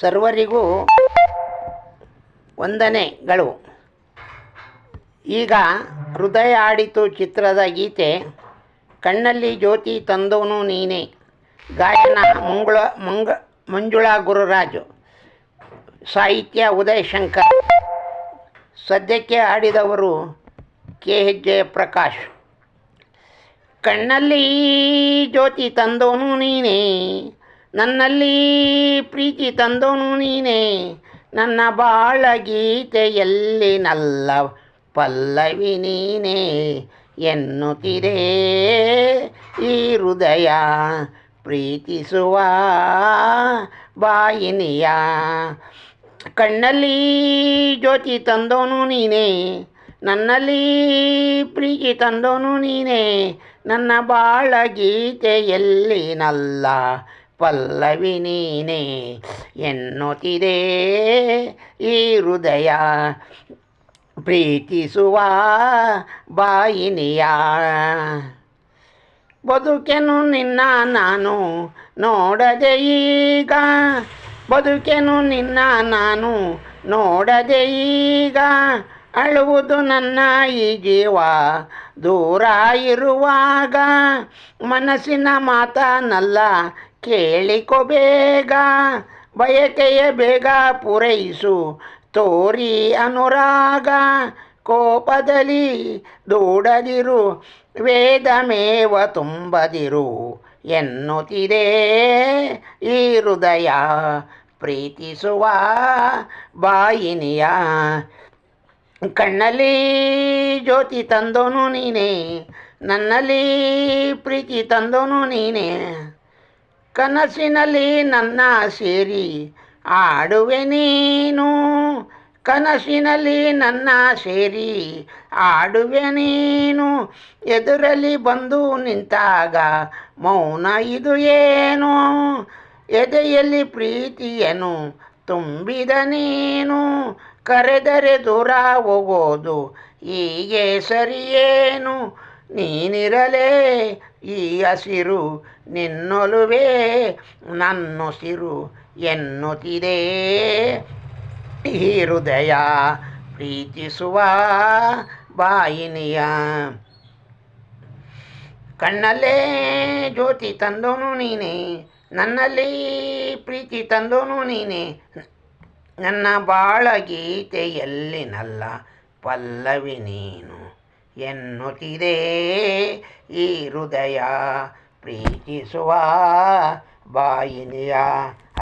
ಸರ್ವರಿಗೂ ವಂದನೆಗಳು. ಈಗ ಹೃದಯ ಆಡಿತು ಚಿತ್ರದ ಗೀತೆ ಕಣ್ಣಲ್ಲಿ ಜ್ಯೋತಿ ತಂದವನು ನೀನೆ. ಗಾಯನ ಮಂಜುಳಾ ಗುರುರಾಜು, ಸಾಹಿತ್ಯ ಉದಯ್ ಶಂಕರ್. ಸದ್ಯಕ್ಕೆ ಆಡಿದವರು KH ಜಯಪ್ರಕಾಶ್. ಕಣ್ಣಲ್ಲಿ ಜ್ಯೋತಿ ತಂದವನು ನೀನೆ, ನನ್ನಲ್ಲಿ ಪ್ರೀತಿ ತಂದವನು ನೀನೆ, ನನ್ನ ಬಾಳ ಗೀತೆಯಲ್ಲಿ ನಲ್ಲ ಪಲ್ಲವಿ ನೀನೆ ಎನ್ನುತ್ತಿದೆ ಈ ಹೃದಯ ಪ್ರೀತಿಸುವ ಬಾಯಿನಿಯ. ಕಣ್ಣಲ್ಲಿ ಜ್ಯೋತಿ ತಂದವನು ನೀನೆ, ನನ್ನಲ್ಲಿ ಪ್ರೀತಿ ತಂದವನು ನೀನೆ, ನನ್ನ ಬಾಳ ಗೀತೆಯಲ್ಲಿ ನಲ್ಲ ಪಲ್ಲವಿ ನೀನೆ ಎನ್ನುತ್ತಿದೆ ಈ ಹೃದಯ ಪ್ರೀತಿಸುವ ಬಾಯಿನಿಯ. ಬದುಕೆನು ನಿನ್ನ ನಾನು ನೋಡದೆ ಈಗ, ಬದುಕೆನು ನಿನ್ನ ನಾನು ನೋಡದೆ ಈಗ, ಅಳುವುದು ನನ್ನ ಈ ಜೀವ ದೂರ ಇರುವಾಗ, ಮನಸ್ಸಿನ ಮಾತನಲ್ಲ ಕೇಳಿಕೊ ಬೇಗ, ಬಯಕೆಯ ಬೇಗ ಪೂರೈಸು ತೋರಿ ಅನುರಾಗ, ಕೋಪದಲ್ಲಿ ದೂಡದಿರು ವೇದಮೇವ ತುಂಬದಿರು ಎನ್ನುತ್ತಿದೆ ಈ ಹೃದಯ ಪ್ರೀತಿಸುವ ಬಾಯಿನಿಯ. ಕಣ್ಣಲ್ಲಿ ಜ್ಯೋತಿ ತಂದೋನು ನೀನೆ, ನನ್ನಲ್ಲಿ ಪ್ರೀತಿ ತಂದೋನು ನೀನೆ, ಕನಸಿನಲ್ಲಿ ನನ್ನ ಸೇರಿ ಆಡುವೆ ನೀನು, ಕನಸಿನಲ್ಲಿ ನನ್ನ ಸೇರಿ ಆಡುವೆ ನೀನು, ಎದುರಲ್ಲಿ ಬಂದು ನಿಂತಾಗ ಮೌನ ಇದು ಏನು, ಎದೆಯಲ್ಲಿ ಪ್ರೀತಿಯನ್ನು ತುಂಬಿದ ನೀನು, ಕರೆದರೆ ದೂರ ಹೋಗೋದು ಹೀಗೆ ಸರಿಯೇನು, ನೀನಿರಲೇ ಈ ಹಸಿರು ನಿನ್ನೊಲುವೆ ನನ್ನುಸಿರು ಎನ್ನುತ್ತಿದೆ ಈ ಹೃದಯ ಪ್ರೀತಿಸುವ ಬಾಯಿನಿಯ. ಕಣ್ಣಲ್ಲೇ ಜ್ಯೋತಿ ತಂದೋನು ನೀನೆ, ನನ್ನಲ್ಲಿ ಪ್ರೀತಿ ತಂದೋನು ನೀನೆ, ನನ್ನ ಬಾಳ ಗೀತೆಯಲ್ಲಿ ನಲ್ಲ ಪಲ್ಲವಿ ನೀನು ಎನ್ನುತ್ತಿದೆ ಈ ಹೃದಯ ಪ್ರೀತಿಸುವ ಬಾಯಿನಿಯ.